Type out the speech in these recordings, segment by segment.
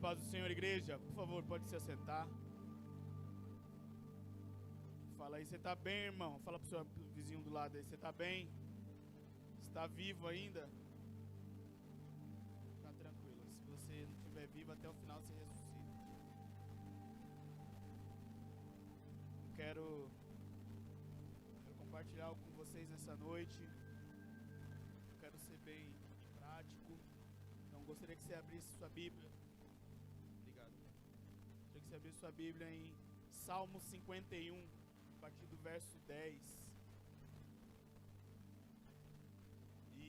paz do Senhor, igreja. Por favor, pode se assentar. Fala aí, você tá bem, irmão? Fala pro seu vizinho do lado aí, você tá bem? Está vivo ainda? Tá tranquilo. Se você não estiver vivo, até o final você ressuscita. Quero compartilhar algo com vocês nessa noite. Quero ser bem prático. Então gostaria que você abrisse sua Bíblia. Obrigado. Gostaria que você abrisse sua Bíblia em Salmo 51, a partir do verso 10. E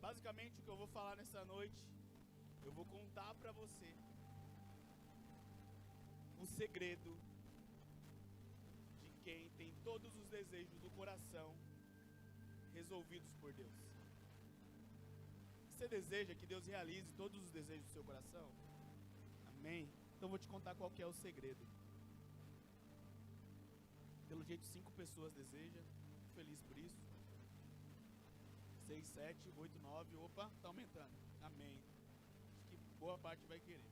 basicamente o que eu vou falar nessa noite, eu vou contar para você o segredo de quem tem todos os desejos do coração resolvidos por Deus. Você deseja que Deus realize todos os desejos do seu coração? Amém? Então eu vou te contar qual que é o segredo. Pelo jeito 5 pessoas desejam. Fico feliz por isso. 6, 7, 8, 9. Opa, tá aumentando. Amém. Acho que boa parte vai querer.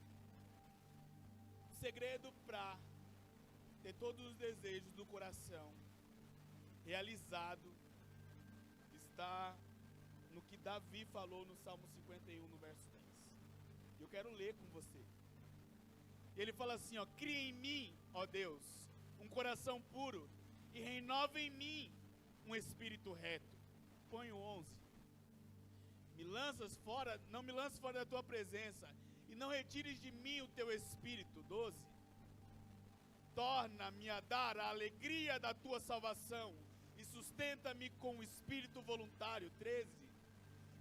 O segredo para ter todos os desejos do coração realizado está no que Davi falou no Salmo 51, no verso 10. Eu quero ler com você. Ele fala assim, ó: cria em mim, ó Deus, um coração puro, e renova em mim um espírito reto. Põe o 11. Não me lances fora da tua presença, e não retires de mim o teu espírito. 12. Torna-me a dar a alegria da tua salvação, e sustenta-me com o espírito voluntário. 13.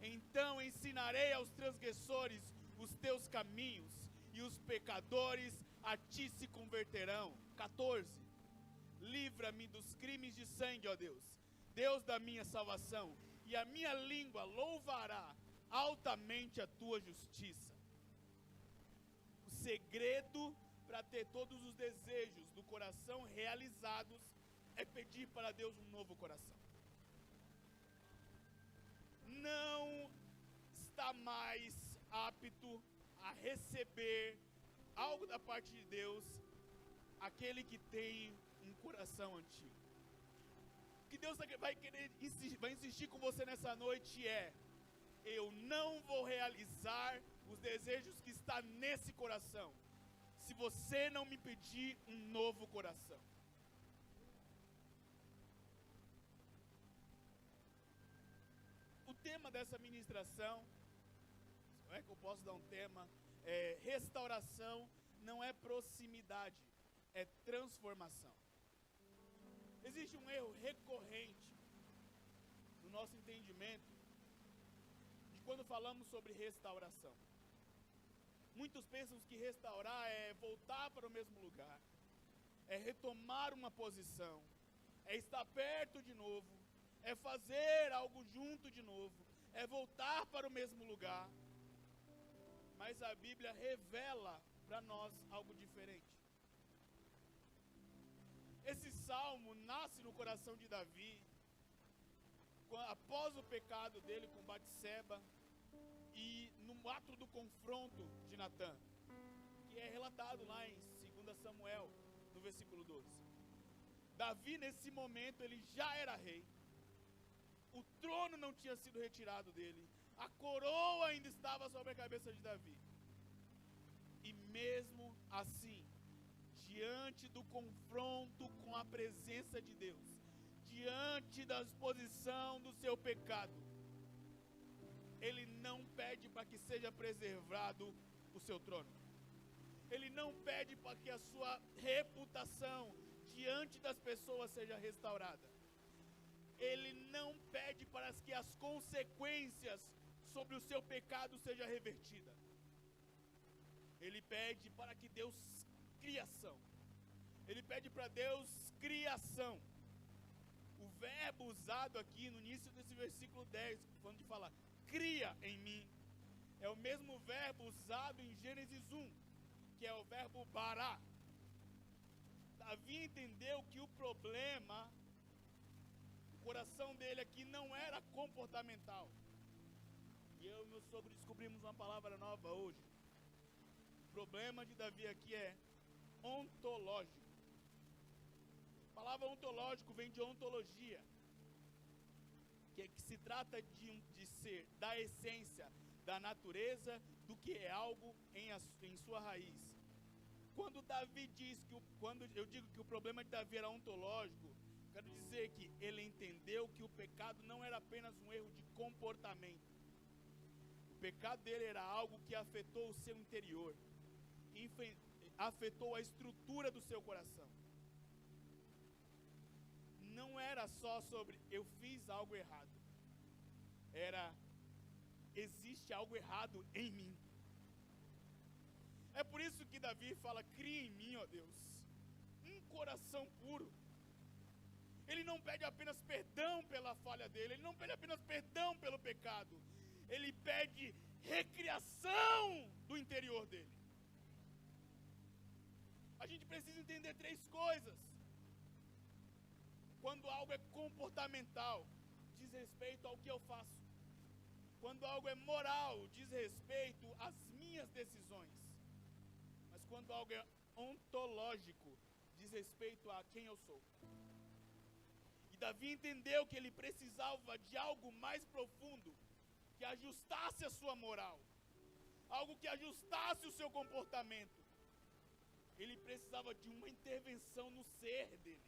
Então ensinarei aos transgressores os teus caminhos, e os pecadores a ti se converterão. 14. Livra-me dos crimes de sangue, ó Deus, Deus da minha salvação, e a minha língua louvará altamente a tua justiça. O segredo para ter todos os desejos do coração realizados é pedir para Deus um novo coração. Não está mais apto a receber algo da parte de Deus aquele que tem um coração antigo. O que Deus vai insistir com você nessa noite é: eu não vou realizar os desejos que está nesse coração se você não me pedir um novo coração. O tema dessa ministração, não é que eu posso dar um tema, restauração não é proximidade, é transformação. Existe um erro recorrente no nosso entendimento de quando falamos sobre restauração. Muitos pensam que restaurar é voltar para o mesmo lugar, é retomar uma posição, é estar perto de novo, é fazer algo junto de novo, é voltar para o mesmo lugar. Mas a Bíblia revela para nós algo diferente. Esse salmo nasce no coração de Davi, após o pecado dele com Batseba e no ato do confronto de Natã, que é relatado lá em 2 Samuel, no versículo 12. Davi, nesse momento, ele já era rei. O trono não tinha sido retirado dele. A coroa ainda estava sobre a cabeça de Davi. E mesmo assim, diante do confronto com a presença de Deus, diante da exposição do seu pecado, ele não pede para que seja preservado o seu trono. Ele não pede para que a sua reputação diante das pessoas seja restaurada. Ele não pede para que as consequências sobre o seu pecado sejam revertidas. Ele pede para que Deus criação. Ele pede para Deus criação. O verbo usado aqui no início desse versículo 10, quando de falar cria em mim, é o mesmo verbo usado em Gênesis 1, que é o verbo bará. Davi entendeu que o problema, o coração dele aqui não era comportamental. E eu e meu sogro descobrimos uma palavra nova hoje. problema de Davi aqui é ontológico. A palavra ontológico vem de ontologia, que se trata de ser da essência, da natureza, do que é algo em sua raiz. Quando Davi diz quando eu digo que o problema de Davi era ontológico, quero dizer que ele entendeu que o pecado não era apenas um erro de comportamento. O pecado dele era algo que afetou o seu interior, afetou a estrutura do seu coração. Não era só sobre eu fiz algo errado. Existe algo errado em mim. É por isso que Davi fala: cria em mim, ó Deus, um coração puro. Ele não pede apenas perdão pela falha dele, ele não pede apenas perdão pelo pecado, ele pede recriação do interior dele. A gente precisa entender 3 coisas. Quando algo é comportamental, diz respeito ao que eu faço. Quando algo é moral, diz respeito às minhas decisões. Mas quando algo é ontológico, diz respeito a quem eu sou. E Davi entendeu que ele precisava de algo mais profundo, que ajustasse a sua moral, algo que ajustasse o seu comportamento. Ele precisava de uma intervenção no ser dele.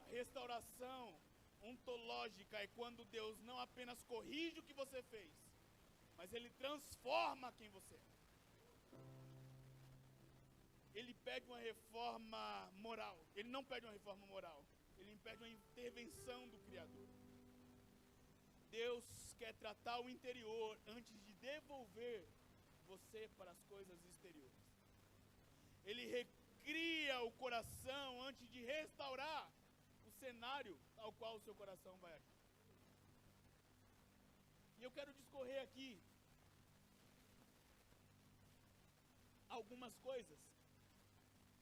A restauração ontológica é quando Deus não apenas corrige o que você fez, mas Ele transforma quem você é. Ele pede uma reforma moral. Ele não pede uma reforma moral, Ele pede uma intervenção do Criador. Deus quer tratar o interior antes de devolver você para as coisas exteriores. Ele recria o coração antes de restaurar o cenário ao qual o seu coração vai agir. E eu quero discorrer aqui algumas coisas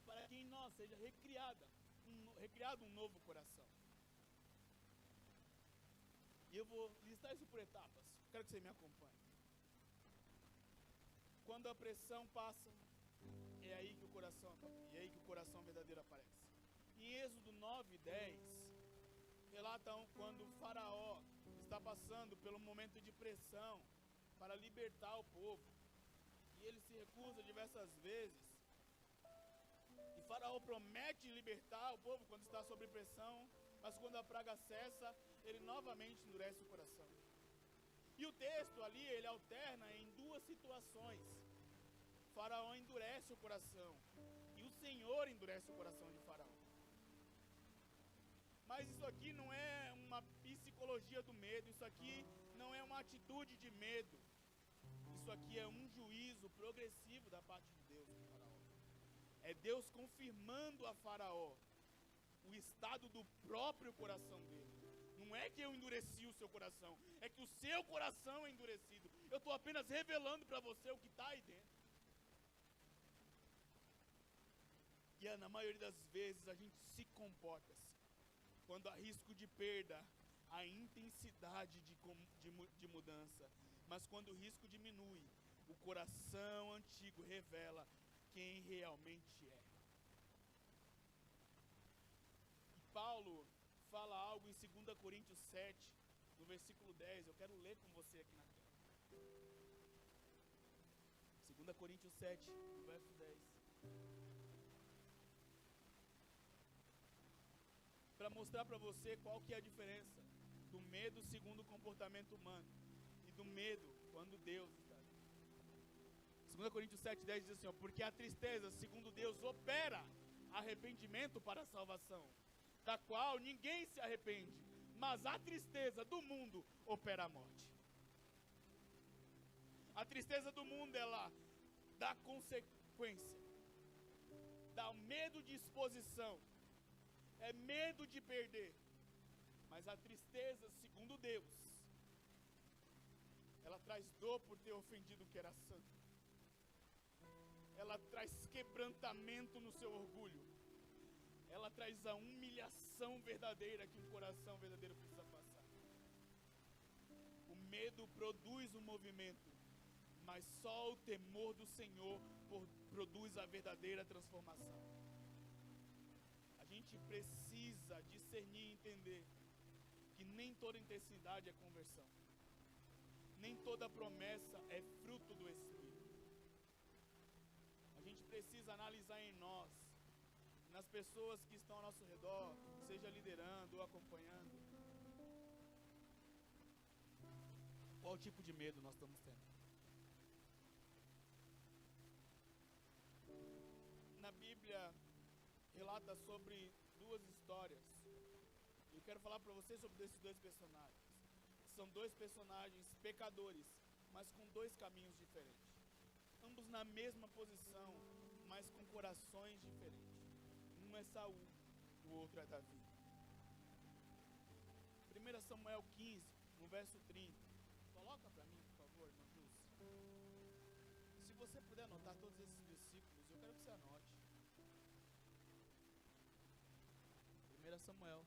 para que em nós seja recriado um novo coração. E eu vou listar isso por etapas. Quero que você me acompanhe. Quando a pressão passa, é aí que o coração verdadeiro aparece. Em Êxodo 9:10, relatam quando o faraó está passando pelo momento de pressão para libertar o povo. E ele se recusa diversas vezes. E faraó promete libertar o povo quando está sob pressão, mas quando a praga cessa, ele novamente endurece o coração. E o texto ali, ele alterna em 2 situações. O faraó endurece o coração e o Senhor endurece o coração de faraó. Mas isso aqui não é uma psicologia do medo, isso aqui não é uma atitude de medo. Isso aqui é um juízo progressivo da parte de Deus com faraó. É Deus confirmando a faraó o estado do próprio coração dele. Não é que eu endureci o seu coração, é que o seu coração é endurecido. Eu estou apenas revelando para você o que está aí dentro. E na maioria das vezes a gente se comporta assim. Quando há risco de perda, há intensidade de mudança. Mas quando o risco diminui, o coração antigo revela quem realmente é. E Paulo fala algo em 2 Coríntios 7, no versículo 10. Eu quero ler com você aqui na tela. 2 Coríntios 7, no verso 10. Para mostrar para você qual que é a diferença do medo segundo o comportamento humano e do medo quando Deus está ali. 2 Coríntios 7:10 diz assim, porque a tristeza, segundo Deus, opera arrependimento para a salvação, da qual ninguém se arrepende, mas a tristeza do mundo opera a morte. A tristeza do mundo, ela dá consequência, dá medo de exposição, é medo de perder. Mas a tristeza, segundo Deus, ela traz dor por ter ofendido o que era santo. Ela traz quebrantamento no seu orgulho. Ela traz a humilhação verdadeira que um coração verdadeiro precisa passar. O medo produz um movimento, mas só o temor do Senhor produz a verdadeira transformação. A gente precisa discernir e entender que nem toda intensidade é conversão. Nem toda promessa é fruto do Espírito. A gente precisa analisar em nós, nas pessoas que estão ao nosso redor, seja liderando ou acompanhando, qual tipo de medo nós estamos tendo. Na Bíblia, relata sobre duas histórias. Eu quero falar para vocês sobre esses dois personagens. São dois personagens pecadores, mas com dois caminhos diferentes. Ambos na mesma posição, mas com corações diferentes. Um é Saul, o outro é Davi. 1 Samuel 15, no verso 30. Coloca para mim, por favor, irmão Júlio. Se você puder anotar todos esses versículos, eu quero que você anote. 1 Samuel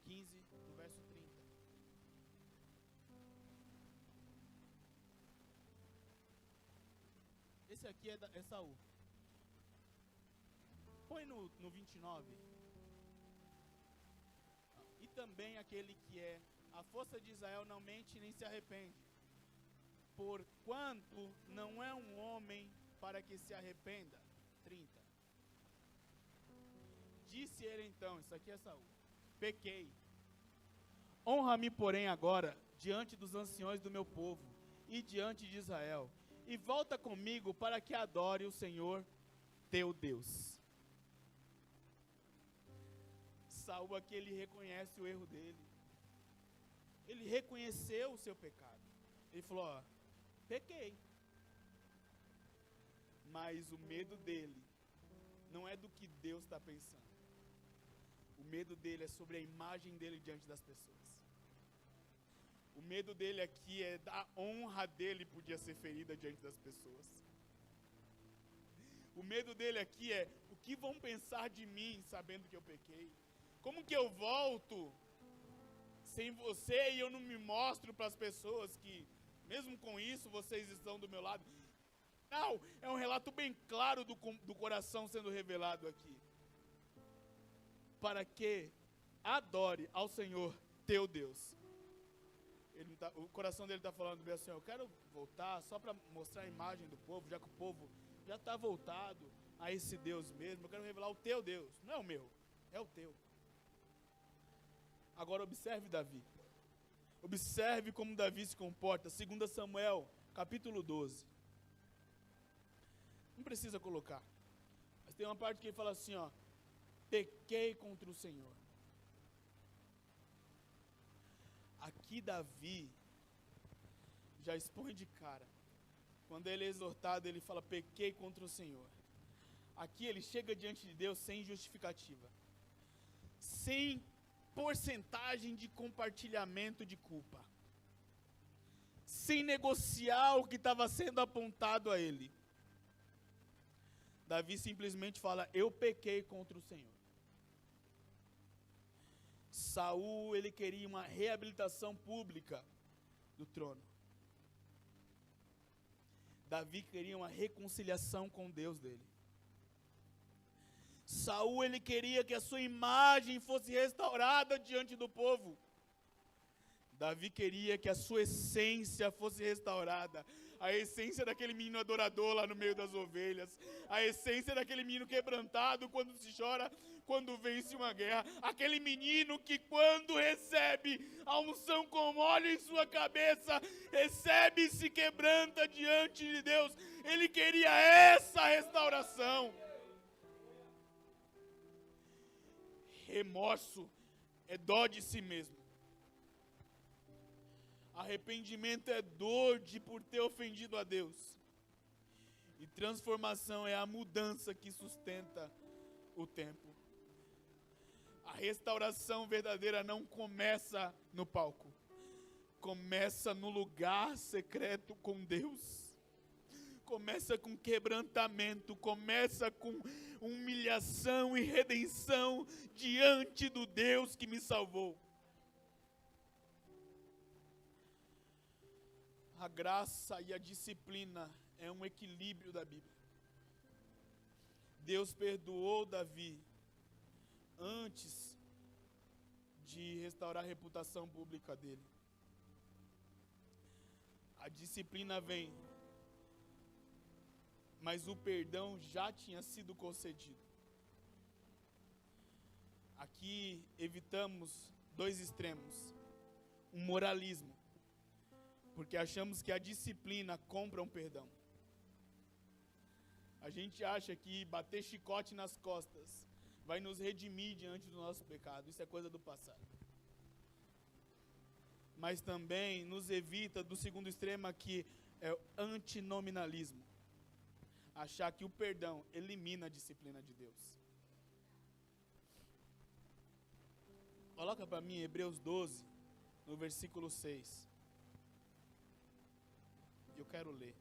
15, no verso 30. Esse aqui é Saul. Põe no 29. E também aquele que é a força de Israel não mente nem se arrepende, porquanto não é um homem para que se arrependa. 30. Disse ele então, isso aqui é Saul: pequei. Honra-me, porém, agora diante dos anciões do meu povo e diante de Israel, e volta comigo para que adore o Senhor teu Deus. Saul aqui, ele reconhece o erro dele. Ele reconheceu o seu pecado. Ele falou: ó, pequei. Mas o medo dele não é do que Deus está pensando. O medo dele é sobre a imagem dele diante das pessoas. O medo dele aqui é da honra dele podia ser ferida diante das pessoas. O medo dele aqui é: o que vão pensar de mim sabendo que eu pequei? Como que eu volto sem você e eu não me mostro para as pessoas que, mesmo com isso, vocês estão do meu lado? Não, é um relato bem claro do coração sendo revelado aqui. Para que adore ao Senhor teu Deus. O coração dele está falando bem assim: eu quero voltar só para mostrar a imagem do povo, já que o povo já está voltado a esse Deus mesmo. Eu quero revelar o teu Deus, não é o meu, é o teu. Agora observe Davi. Observe como Davi se comporta. 2 Samuel, capítulo 12. Não precisa colocar. Mas tem uma parte que ele fala assim, ó: pequei contra o Senhor. Aqui Davi já expõe de cara. Quando ele é exortado, ele fala: pequei contra o Senhor. Aqui ele chega diante de Deus sem justificativa, sem porcentagem de compartilhamento de culpa, sem negociar o que estava sendo apontado a ele. Davi simplesmente fala: eu pequei contra o Senhor. Saul, ele queria uma reabilitação pública do trono. Davi queria uma reconciliação com Deus dele. Saul, ele queria que a sua imagem fosse restaurada diante do povo. Davi queria que a sua essência fosse restaurada. A essência daquele menino adorador lá no meio das ovelhas. A essência daquele menino quebrantado quando se chora, quando vence uma guerra. Aquele menino que quando recebe a unção com óleo em sua cabeça, recebe e se quebranta diante de Deus. Ele queria essa restauração. Remorso é dó de si mesmo. Arrependimento é dor por ter ofendido a Deus. E transformação é a mudança que sustenta o tempo. A restauração verdadeira não começa no palco. Começa no lugar secreto com Deus. Começa com quebrantamento, começa com humilhação e redenção diante do Deus que me salvou. A graça e a disciplina é um equilíbrio da Bíblia. Deus perdoou Davi antes de restaurar a reputação pública dele. A disciplina vem, mas o perdão já tinha sido concedido. Aqui evitamos dois extremos. Um moralismo, porque achamos que a disciplina compra um perdão. A gente acha que bater chicote nas costas vai nos redimir diante do nosso pecado. Isso é coisa do passado. Mas também nos evita do segundo extremo, que é o antinominalismo. Achar que o perdão elimina a disciplina de Deus. Coloca para mim Hebreus 12, no versículo 6. Eu quero ler.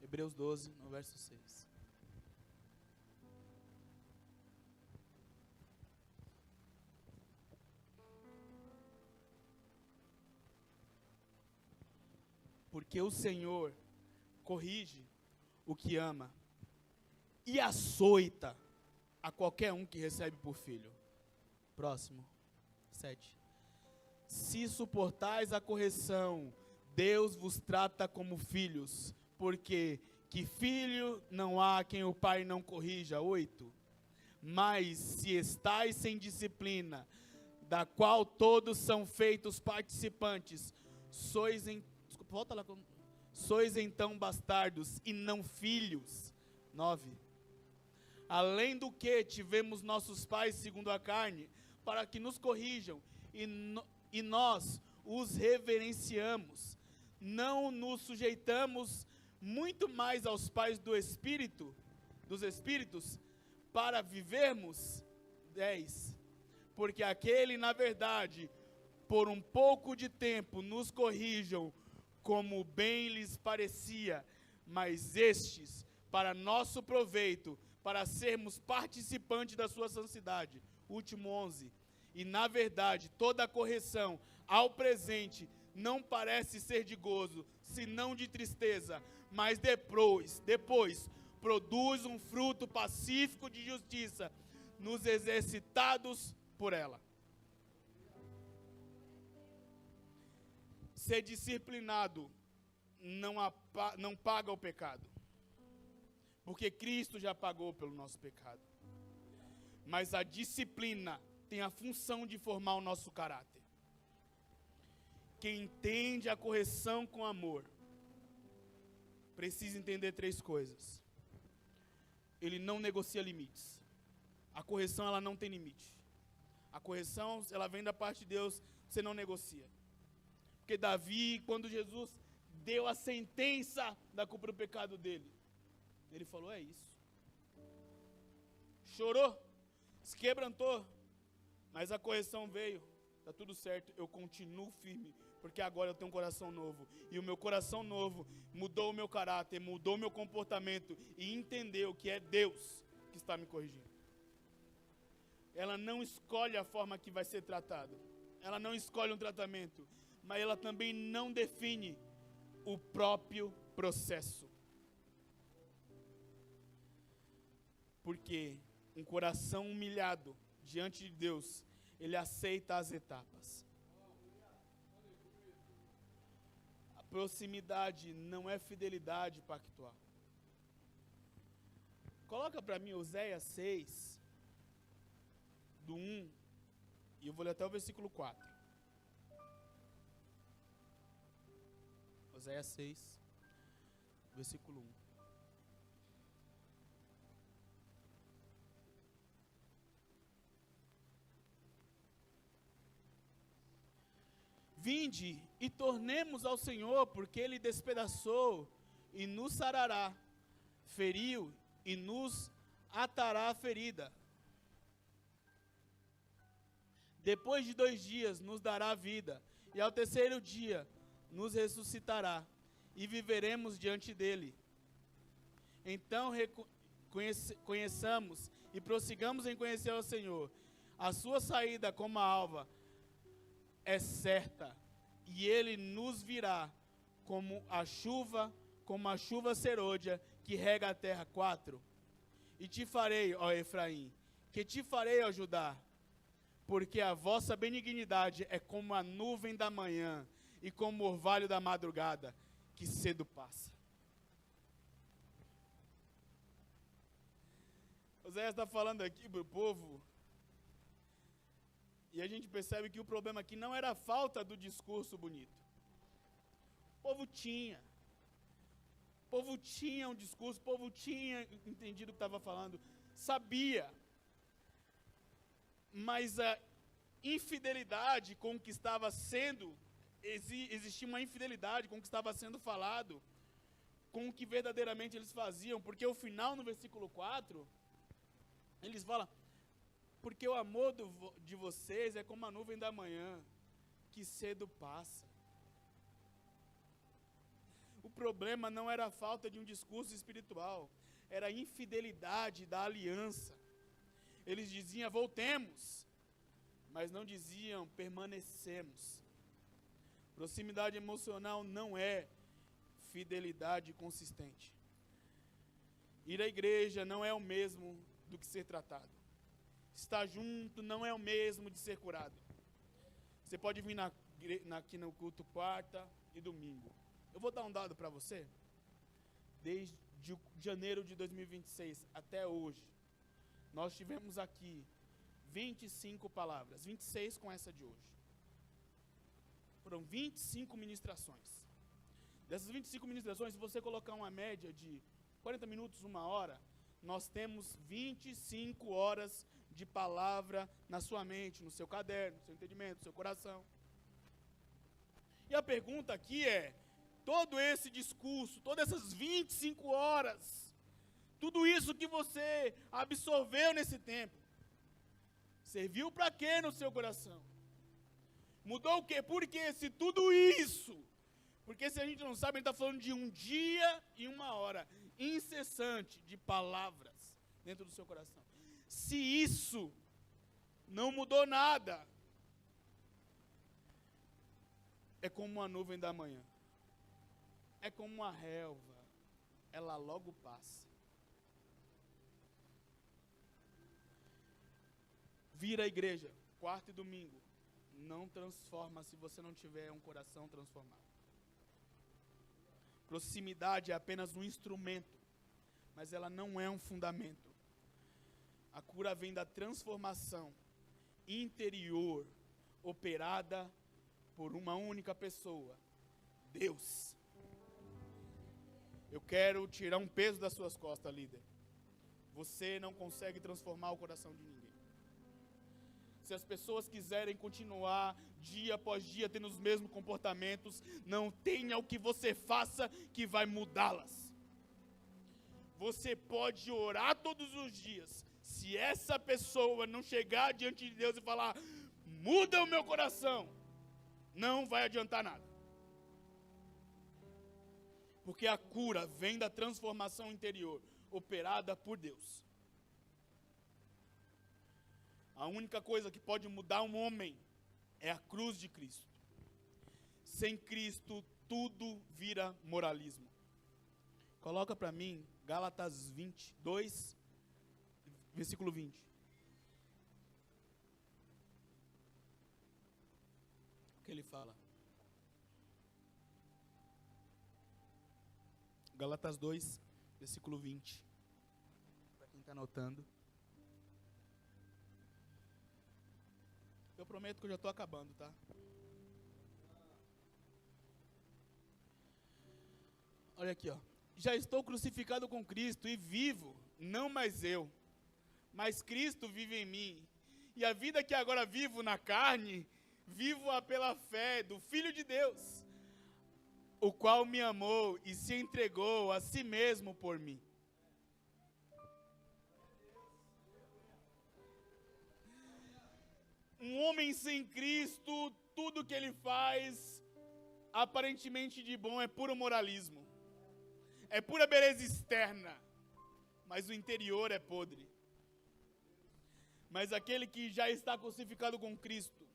Hebreus 12, no verso 6. Porque o Senhor corrige o que ama e açoita a qualquer um que recebe por filho. Próximo. 7. Se suportais a correção, Deus vos trata como filhos, porque que filho não há quem o pai não corrija. 8. Mas se estais sem disciplina, da qual todos são feitos participantes, sois então bastardos e não filhos. 9. Além do que tivemos nossos pais segundo a carne, para que nos corrijam, e nós os reverenciamos. Não nos sujeitamos muito mais aos pais dos espíritos, para vivermos. 10. Porque aquele, na verdade, por um pouco de tempo nos corrijam, como bem lhes parecia, mas estes, para nosso proveito, para sermos participantes da sua santidade. Último 11. E na verdade, toda a correção ao presente não parece ser de gozo, senão de tristeza, mas depois produz um fruto pacífico de justiça, nos exercitados por ela. Ser disciplinado não paga o pecado, porque Cristo já pagou pelo nosso pecado. Mas a disciplina tem a função de formar o nosso caráter. Quem entende a correção com amor precisa entender 3 coisas. Ele não negocia limites. A correção, ela não tem limite. A correção, ela vem da parte de Deus, você não negocia. Porque Davi, quando Jesus deu a sentença da culpa do pecado dele, ele falou, é isso. Chorou, se quebrantou, mas a correção veio, está tudo certo, eu continuo firme, porque agora eu tenho um coração novo, e o meu coração novo mudou o meu caráter, mudou o meu comportamento, e entendeu que é Deus que está me corrigindo. Ela não escolhe a forma que vai ser tratada, ela não escolhe um tratamento, mas ela também não define o próprio processo. Porque um coração humilhado diante de Deus, ele aceita as etapas. A proximidade não é fidelidade pactual. Coloca para mim Oséias 6, do 1, e eu vou ler até o versículo 4. Oséias 6, versículo 1. Vinde e tornemos ao Senhor, porque Ele despedaçou e nos sarará, feriu e nos atará a ferida. Depois de 2 dias nos dará vida, e ao terceiro dia nos ressuscitará, e viveremos diante dEle. Então conheçamos e prossigamos em conhecer ao Senhor. A sua saída como a alva é certa, e Ele nos virá como a chuva serôdia que rega a terra. 4. E te farei, ó Efraim, que te farei, ó Judá, porque a vossa benignidade é como a nuvem da manhã e como o orvalho da madrugada, que cedo passa. Oséias está falando aqui para o povo, e a gente percebe que o problema aqui não era a falta do discurso bonito. O povo tinha um discurso, o povo tinha entendido o que estava falando, sabia, mas a infidelidade com o que estava sendo, existia uma infidelidade com o que estava sendo falado, com o que verdadeiramente eles faziam, porque o final no versículo 4, eles falam, porque o amor de vocês é como a nuvem da manhã, que cedo passa. O problema não era a falta de um discurso espiritual, era a infidelidade da aliança. Eles diziam, voltemos, mas não diziam, permanecemos. Proximidade emocional não é fidelidade consistente. Ir à igreja não é o mesmo do que ser tratado. Estar junto não é o mesmo de ser curado. Você pode vir aqui no culto quarta e domingo. Eu vou dar um dado para você. Desde janeiro de 2026 até hoje, nós tivemos aqui 25 palavras, 26 com essa de hoje. Foram 25 ministrações. Dessas 25 ministrações, se você colocar uma média de 40 minutos, 1 hora, nós temos 25 horas de palavra na sua mente, no seu caderno, no seu entendimento, no seu coração. E a pergunta aqui é, todo esse discurso, todas essas 25 horas, tudo isso que você absorveu nesse tempo, serviu para quê no seu coração? Mudou o quê? Por quê? Se tudo isso, porque se a gente não sabe, a gente está falando de um dia e 1 hora, incessante de palavras dentro do seu coração. Se isso não mudou nada, é como uma nuvem da manhã, é como uma relva, ela logo passa. Vir à igreja, quarta e domingo, não transforma se você não tiver um coração transformado. Proximidade é apenas um instrumento, mas ela não é um fundamento. A cura vem da transformação interior, operada por uma única pessoa, Deus. Eu quero tirar um peso das suas costas, líder. Você não consegue transformar o coração de ninguém. Se as pessoas quiserem continuar dia após dia tendo os mesmos comportamentos, não tenha o que você faça que vai mudá-las. Você pode orar todos os dias. Se essa pessoa não chegar diante de Deus e falar, muda o meu coração, não vai adiantar nada. Porque a cura vem da transformação interior, operada por Deus. A única coisa que pode mudar um homem é a cruz de Cristo. Sem Cristo, tudo vira moralismo. Coloca para mim, Gálatas 22, versículo 20. O que ele fala? Gálatas 2, versículo 20. Para quem está anotando. Eu prometo que eu já estou acabando, tá? Olha aqui, ó. Já estou crucificado com Cristo e vivo, não mais eu, mas Cristo vive em mim. E a vida que agora vivo na carne, vivo-a pela fé do Filho de Deus, o qual me amou e se entregou a si mesmo por mim. Um homem sem Cristo, tudo que ele faz, aparentemente de bom, é puro moralismo. É pura beleza externa, mas o interior é podre. Mas aquele que já está crucificado com Cristo,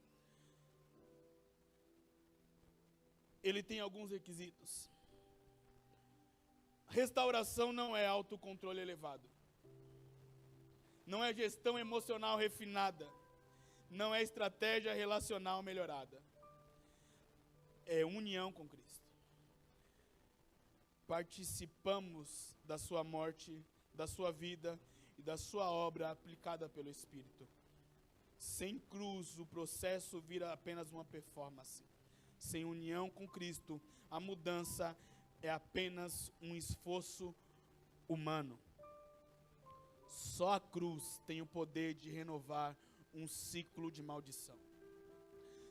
ele tem alguns requisitos. Restauração não é autocontrole elevado. Não é gestão emocional refinada. Não é estratégia relacional melhorada. É união com Cristo. Participamos da sua morte, da sua vida e da sua obra aplicada pelo Espírito. Sem cruz, o processo vira apenas uma performance. Sem união com Cristo, a mudança é apenas um esforço humano. Só a cruz tem o poder de renovar um ciclo de maldição.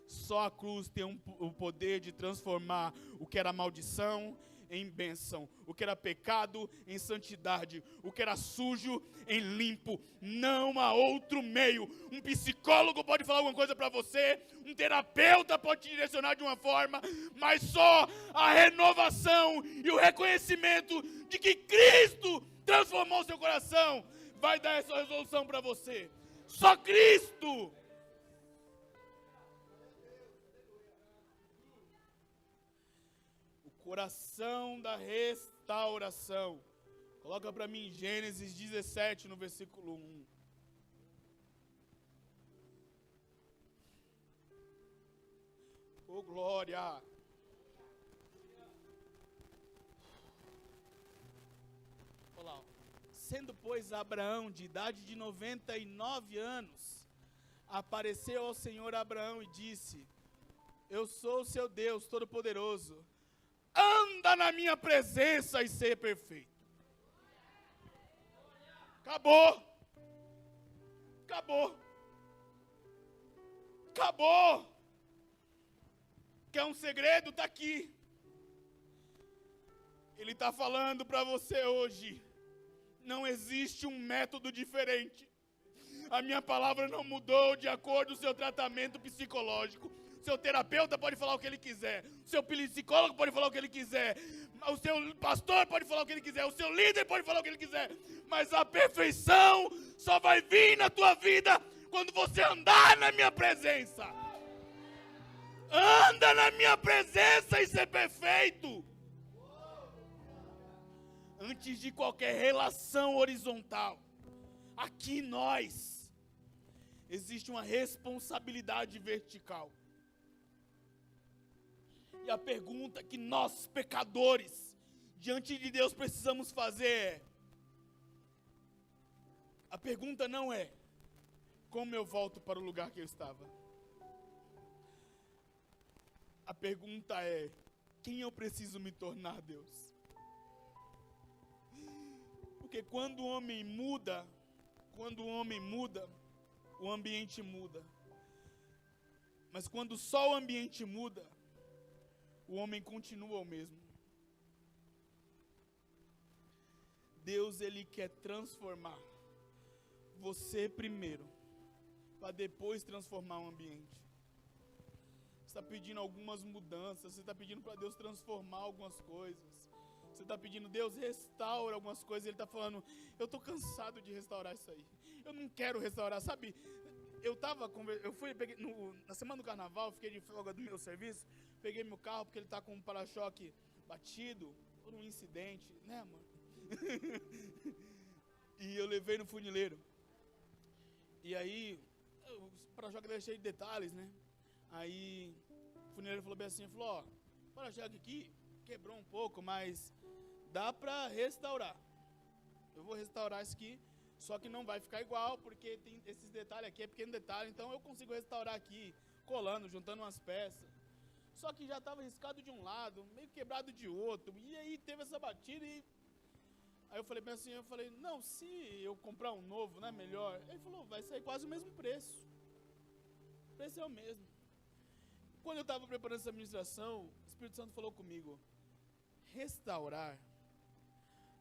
Só a cruz tem o poder de transformar o que era maldição em bênção, o que era pecado em santidade, o que era sujo em limpo. Não há outro meio. Um psicólogo pode falar alguma coisa para você, um terapeuta pode te direcionar de uma forma, mas só a renovação e o reconhecimento de que Cristo transformou seu coração vai dar essa resolução para você. Só Cristo. Coração da restauração. Coloca para mim Gênesis 17 no versículo 1. Oh glória! Olha lá. Sendo pois Abraão de idade de 99 anos, apareceu ao Senhor Abraão e disse: Eu sou o seu Deus Todo-Poderoso. Anda na minha presença e ser perfeito. Acabou. Acabou. Acabou. Quer um segredo? Está aqui. Ele está falando para você hoje. Não existe um método diferente. A minha palavra não mudou de acordo com o seu tratamento psicológico. Seu terapeuta pode falar o que ele quiser. O seu psicólogo pode falar o que ele quiser. O seu pastor pode falar o que ele quiser. O seu líder pode falar o que ele quiser. Mas a perfeição só vai vir na tua vida quando você andar na minha presença. Anda na minha presença e ser perfeito. Antes de qualquer relação horizontal, aqui nós, existe uma responsabilidade vertical. E a pergunta que nós, pecadores, diante de Deus precisamos fazer é: a pergunta não é como eu volto para o lugar que eu estava. A pergunta é: quem eu preciso me tornar, Deus? Porque quando o homem muda, o ambiente muda. Mas quando só o ambiente muda, o homem continua o mesmo. Deus, Ele quer transformar você primeiro, para depois transformar o ambiente. Você está pedindo algumas mudanças, você está pedindo para Deus transformar algumas coisas. Você está pedindo, Deus, restaura algumas coisas. Ele está falando, eu estou cansado de restaurar isso aí. Eu não quero restaurar, sabe? Na semana do carnaval, fiquei de folga do meu serviço, peguei meu carro porque ele está com um para-choque batido, por um incidente, né, mano? E eu levei no funileiro. E aí, o para-choque era cheio de detalhes, né? Aí, o funileiro falou bem assim, ó, o para-choque aqui quebrou um pouco, mas dá para restaurar. Eu vou restaurar isso aqui. Só que não vai ficar igual, porque tem esses detalhes aqui, é pequeno detalhe, então eu consigo restaurar aqui, colando, juntando umas peças. Só que já estava riscado de um lado, meio quebrado de outro, e aí teve essa batida e... Aí eu falei bem assim, não, se eu comprar um novo, não é melhor? Ele falou, vai sair quase o mesmo preço. O preço é o mesmo. Quando eu estava preparando essa administração, o Espírito Santo falou comigo, restaurar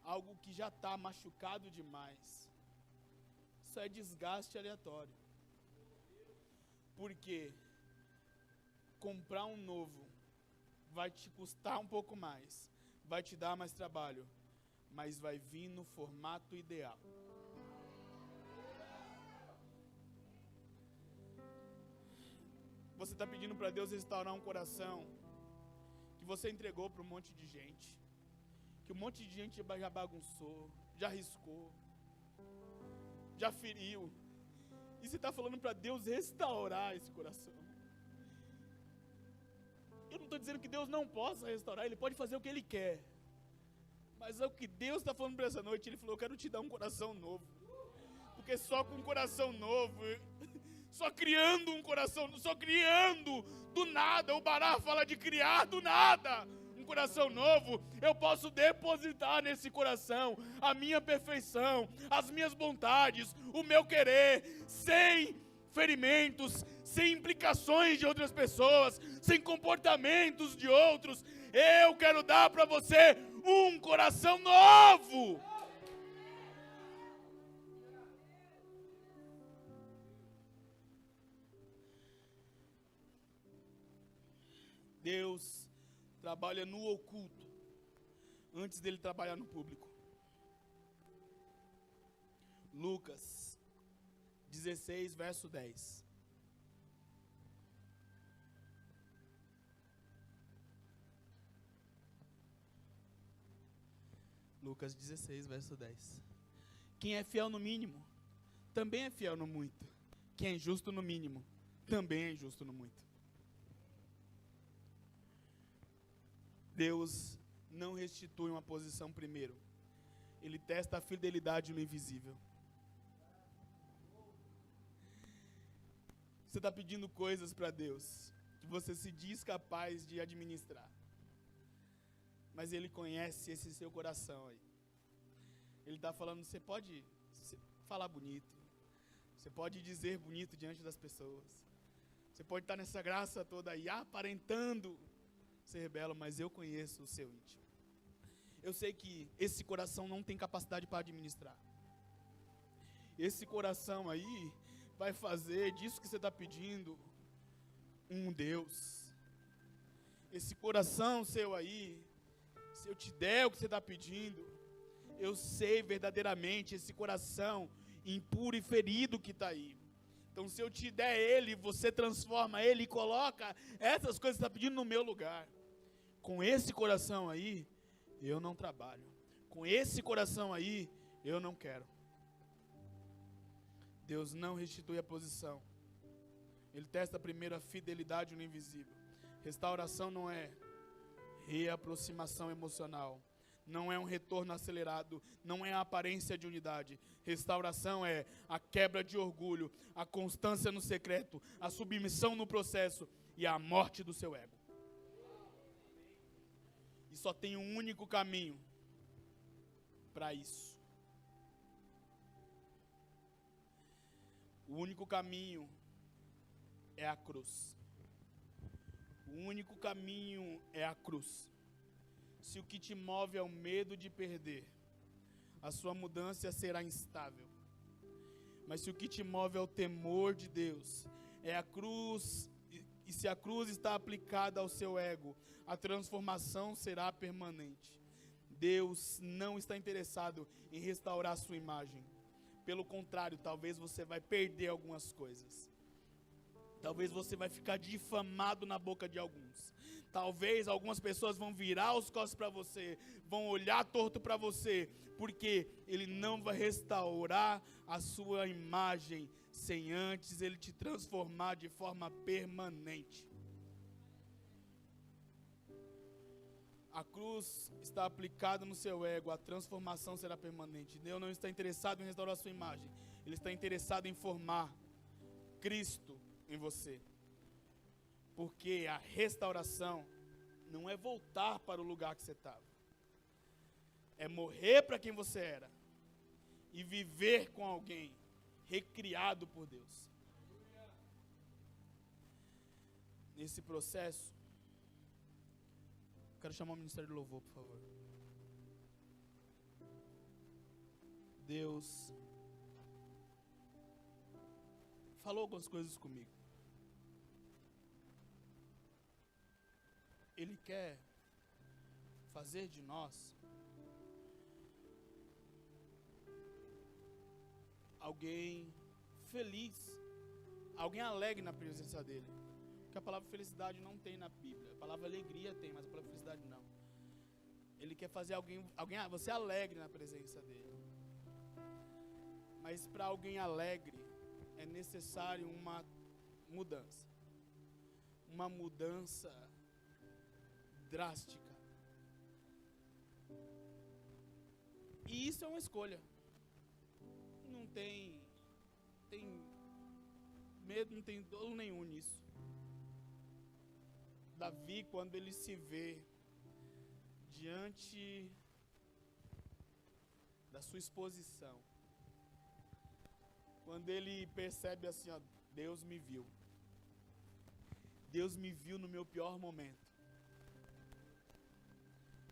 algo que já está machucado demais. Isso é desgaste aleatório. Porque comprar um novo vai te custar um pouco mais, vai te dar mais trabalho, mas vai vir no formato ideal. Você está pedindo para Deus restaurar um coração que você entregou para um monte de gente, que um monte de gente já bagunçou, já riscou, já feriu, e você está falando para Deus restaurar esse coração. Eu não estou dizendo que Deus não possa restaurar, Ele pode fazer o que Ele quer, mas é o que Deus está falando para essa noite. Ele falou: eu quero te dar um coração novo, porque só com um coração novo, só criando um coração, só criando do nada, o Bará fala de criar do nada um coração novo, eu posso depositar nesse coração a minha perfeição, as minhas vontades, o meu querer, sem ferimentos, sem implicações de outras pessoas, sem comportamentos de outros. Eu quero dar para você um coração novo. Deus trabalha no oculto antes dele trabalhar no público. Lucas 16, verso 10. Lucas 16, verso 10. Quem é fiel no mínimo, também é fiel no muito. Quem é justo no mínimo, também é justo no muito. Deus não restitui uma posição primeiro. Ele testa a fidelidade no invisível. Você está pedindo coisas para Deus que você se diz capaz de administrar, mas Ele conhece esse seu coração aí. Ele está falando: você pode falar bonito, você pode dizer bonito diante das pessoas, você pode estar nessa graça toda aí, aparentando ser belo, mas eu conheço o seu íntimo. Eu sei que esse coração não tem capacidade para administrar. Esse coração aí vai fazer disso que você está pedindo um Deus. Esse coração seu aí, se eu te der o que você está pedindo, eu sei verdadeiramente esse coração impuro e ferido que está aí. Então, se eu te der ele, você transforma ele e coloca essas coisas que você está pedindo no meu lugar. Com esse coração aí, eu não trabalho. Com esse coração aí, eu não quero. Deus não restitui a posição. Ele testa primeiro a fidelidade no invisível. Restauração não é reaproximação emocional. Não é um retorno acelerado. Não é a aparência de unidade. Restauração é a quebra de orgulho, a constância no secreto, a submissão no processo e a morte do seu ego. E só tem um único caminho para isso. O único caminho é a cruz. O único caminho é a cruz. Se o que te move é o medo de perder, a sua mudança será instável. Mas se o que te move é o temor de Deus, é a cruz, e se a cruz está aplicada ao seu ego, a transformação será permanente. Deus não está interessado em restaurar a sua imagem. Pelo contrário, talvez você vai perder algumas coisas. Talvez você vai ficar difamado na boca de alguns. Talvez algumas pessoas vão virar os costas para você, vão olhar torto para você, porque Ele não vai restaurar a sua imagem sem antes Ele te transformar de forma permanente. A cruz está aplicada no seu ego, a transformação será permanente. Deus não está interessado em restaurar a sua imagem, Ele está interessado em formar Cristo em você. Porque a restauração não é voltar para o lugar que você estava, é morrer para quem você era e viver com alguém recriado por Deus. Nesse processo, quero chamar o Ministério do Louvor, por favor. Deus falou algumas coisas comigo. Ele quer fazer de nós alguém feliz, alguém alegre na presença dele. Porque a palavra felicidade não tem na Bíblia. palavra alegria tem, mas a palavra felicidade não. Ele quer fazer você alegre na presença dele. Mas para alguém alegre é necessário uma mudança. Uma mudança drástica. E isso é uma escolha. Não tem medo, não tem dolo nenhum nisso. Davi, quando ele se vê diante da sua exposição, quando ele percebe assim, ó, Deus me viu. Deus me viu no meu pior momento.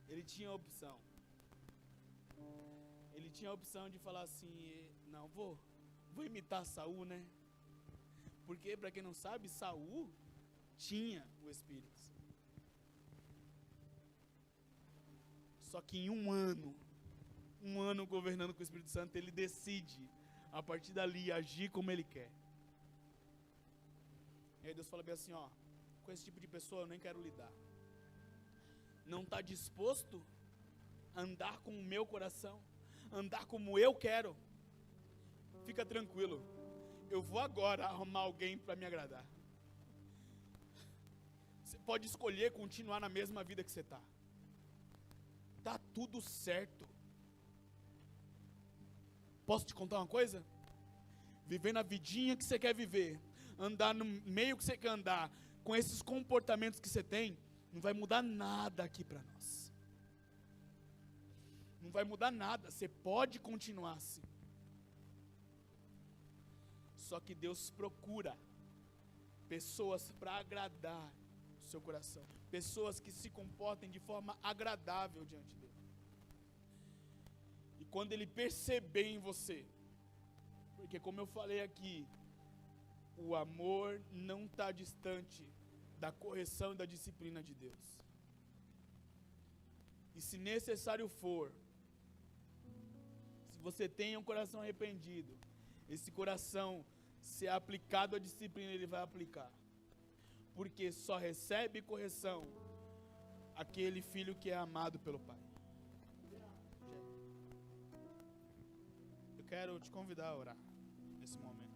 Ele tinha a opção. Ele tinha a opção de falar assim, não, vou imitar Saul, né? Porque, para quem não sabe, Saul tinha o Espírito Santo. Só que em um ano governando com o Espírito Santo, ele decide, a partir dali, agir como ele quer. E aí Deus fala bem assim, ó, com esse tipo de pessoa eu nem quero lidar. Não está disposto a andar com o meu coração, andar como eu quero. Fica tranquilo, eu vou agora arrumar alguém para me agradar. Você pode escolher continuar na mesma vida que você está. Tá tudo certo. Posso te contar uma coisa? Viver na vidinha que você quer viver, andar no meio que você quer andar, com esses comportamentos que você tem, não vai mudar nada aqui para nós. Não vai mudar nada, você pode continuar assim. Só que Deus procura pessoas para agradar o seu coração. Pessoas que se comportem de forma agradável diante dele. E quando ele perceber em você, porque como eu falei aqui, o amor não está distante da correção e da disciplina de Deus. E se necessário for, se você tem um coração arrependido, esse coração ser aplicado à disciplina, ele vai aplicar. Porque só recebe correção aquele filho que é amado pelo Pai. Eu quero te convidar a orar nesse momento.